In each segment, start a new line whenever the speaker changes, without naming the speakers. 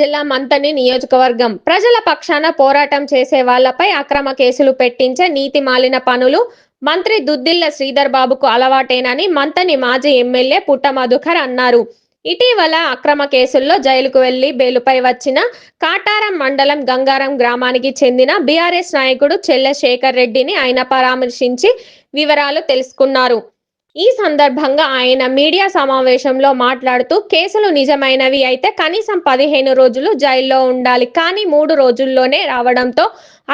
జిల్లా మంథని నియోజకవర్గం ప్రజల పక్షాన పోరాటం చేసే వాళ్లపై అక్రమ కేసులు పెట్టించే నీతి మాలిన పనులు మంత్రి దుద్దిళ్ల శ్రీధర్ బాబుకు అలవాటేనని మంథని మాజీ ఎమ్మెల్యే పుట్ట మధుకర్ అన్నారు. ఇటీవల అక్రమ కేసుల్లో జైలుకు వెళ్లి బెయిలుపై వచ్చిన కాటారం మండలం గంగారం గ్రామానికి చెందిన బీఆర్ఎస్ నాయకుడు చెల్లె శేఖర్ రెడ్డిని ఆయన పరామర్శించి వివరాలు తెలుసుకున్నారు. ఈ సందర్భంగా ఆయన మీడియా సమావేశంలో మాట్లాడుతూ కేసులు నిజమైనవి అయితే కనీసం 15 రోజులు జైల్లో ఉండాలి, కానీ 3 రోజుల్లోనే రావడంతో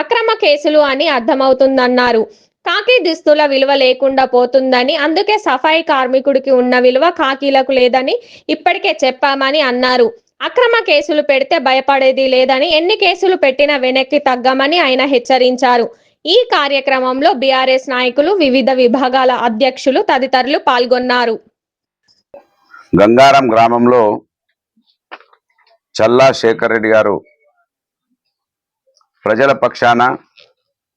అక్రమ కేసులు అని అర్థమవుతుందన్నారు. కాకి దుస్తుల విలువ లేకుండా పోతుందని, అందుకే సఫాయి కార్మికుడికి ఉన్న విలువ కాకీలకు లేదని ఇప్పటికే చెప్పామని అన్నారు. అక్రమ కేసులు పెడితే భయపడేది లేదని, ఎన్ని కేసులు పెట్టినా వెనక్కి తగ్గమని ఆయన హెచ్చరించారు. ఈ కార్యక్రమంలో బీఆర్ఎస్ నాయకులు, వివిధ విభాగాల అధ్యక్షులు తదితరులు పాల్గొన్నారు.
గంగారం గ్రామంలో చల్లా శేఖర్ రెడ్డి గారు ప్రజల పక్షాన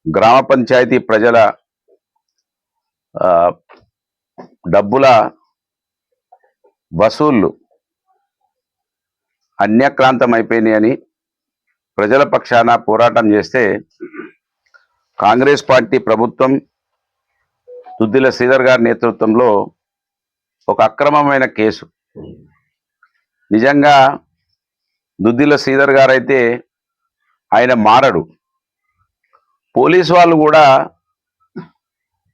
గ్రామ పంచాయతీ ప్రజల డబ్బుల వసూళ్లు అన్యక్రాంతం అయిపోయినాయని ప్రజల పక్షాన పోరాటం చేస్తే కాంగ్రెస్ పార్టీ ప్రభుత్వం దుద్దిళ్ల శ్రీధర్ గారి నేతృత్వంలో ఒక అక్రమమైన కేసు, నిజంగా దుద్దిళ్ల శ్రీధర్ గారు అయితే ఆయన మారడు, పోలీసు వాళ్ళు కూడా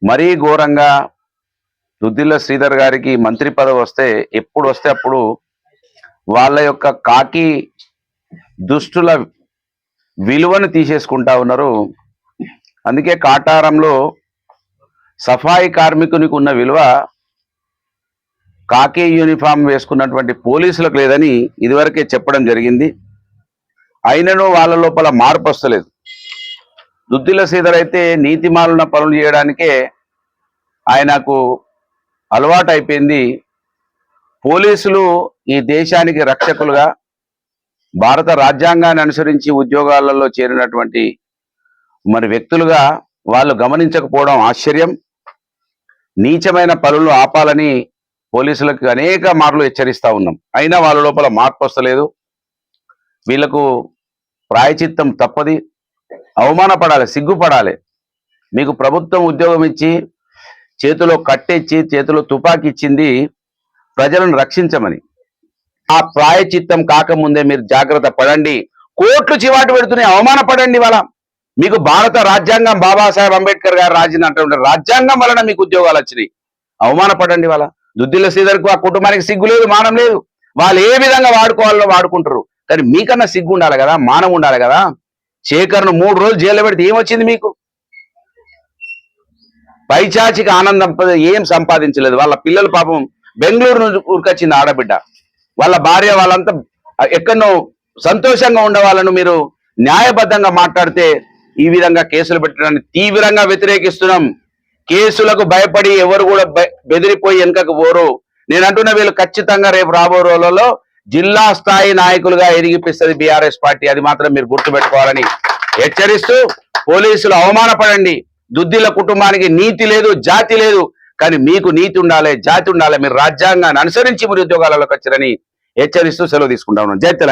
మరీ ఘోరంగా దుద్దిళ్ల శ్రీధర్ గారికి మంత్రి పదవి వస్తే ఎప్పుడు వస్తే అప్పుడు వాళ్ళ యొక్క కాకి దుస్తుల విలువను తీసేసుకుంటా ఉన్నారు. అందుకే కాటారంలో సఫాయి కార్మికునికి ఉన్న విలువ కాకి యూనిఫామ్ వేసుకున్నటువంటి పోలీసులకు లేదని ఇదివరకే చెప్పడం జరిగింది. అయినను వాళ్ళ లోపల మార్పు వస్తలేదు. దుద్దిళ్ల శ్రీధర్ అయితే నీతిమాలిన పనులు చేయడానికే ఆయనకు అలవాటు అయిపోయింది. పోలీసులు ఈ దేశానికి రక్షకులుగా, భారత రాజ్యాంగాన్ని అనుసరించి ఉద్యోగాలలో చేరినటువంటి వ్యక్తులుగా వాళ్ళు గమనించకపోవడం ఆశ్చర్యం. నీచమైన పనులు ఆపాలని పోలీసులకు అనేక మార్లు హెచ్చరిస్తూ ఉన్నాం, అయినా వాళ్ళ లోపల మార్పు వస్తలేదు. వీళ్లకు ప్రాయచిత్తం తప్పది, అవమానపడాలి, సిగ్గుపడాలి. మీకు ప్రభుత్వం ఉద్యోగం ఇచ్చి చేతిలో కట్టెచ్చి చేతిలో తుపాకీ ఇచ్చింది ప్రజలను రక్షించమని. ఆ ప్రాయచిత్తం కాకముందే మీరు జాగ్రత్త పడండి. కోర్టు చివాటు పెడుతున్నాయి, అవమానపడండి. వాళ్ళ మీకు భారత రాజ్యాంగం, బాబాసాహెబ్ అంబేద్కర్ గారు రాసినటువంటి రాజ్యాంగం వలన మీకు ఉద్యోగాలు వచ్చినాయి, అవమానపడండి. వాళ్ళ దుద్దిళ్ల శ్రీధర్కు ఆ కుటుంబానికి సిగ్గు లేదు, మానం లేదు. వాళ్ళు ఏ విధంగా వాడుకోవాలో వాడుకుంటారు, కానీ మీకన్నా సిగ్గు ఉండాలి కదా, మానం ఉండాలి కదా. శేఖర్ను 3 రోజులు జైల్లో పెడితే ఏమొచ్చింది మీకు? పైచాచిక ఆనందం ఏం సంపాదించలేదు. వాళ్ళ పిల్లలు పాపం బెంగళూరు నుంచి ఊరికొచ్చింది ఆడబిడ్డ, వాళ్ళ భార్య, వాళ్ళంతా ఎక్కడో సంతోషంగా ఉండే వాళ్ళను మీరు న్యాయబద్ధంగా మాట్లాడితే ఈ విధంగా కేసులు పెట్టడాన్ని తీవ్రంగా వ్యతిరేకిస్తున్నాం. కేసులకు భయపడి ఎవరు కూడా బెదిరిపోయి వెనుకకు పోరు. నేను అంటున్న వీళ్ళు ఖచ్చితంగా రేపు రాబో రోజులలో జిల్లా స్థాయి నాయకులుగా ఎదిగిపిస్తుంది బీఆర్ఎస్ పార్టీ. అది మాత్రం మీరు గుర్తుపెట్టుకోవాలని హెచ్చరిస్తూ, పోలీసులు అవమానపడండి. దుద్దిళ్ల కుటుంబానికి నీతి లేదు, జాతి లేదు, కానీ మీకు నీతి ఉండాలి, జాతి ఉండాలి. మీరు రాజ్యాంగాన్ని అనుసరించి మీరు ఉద్యోగాలలోకి వచ్చారని హెచ్చరిస్తూ సెలవు తీసుకుంటా ఉన్నాను. జై తెలంగాణ.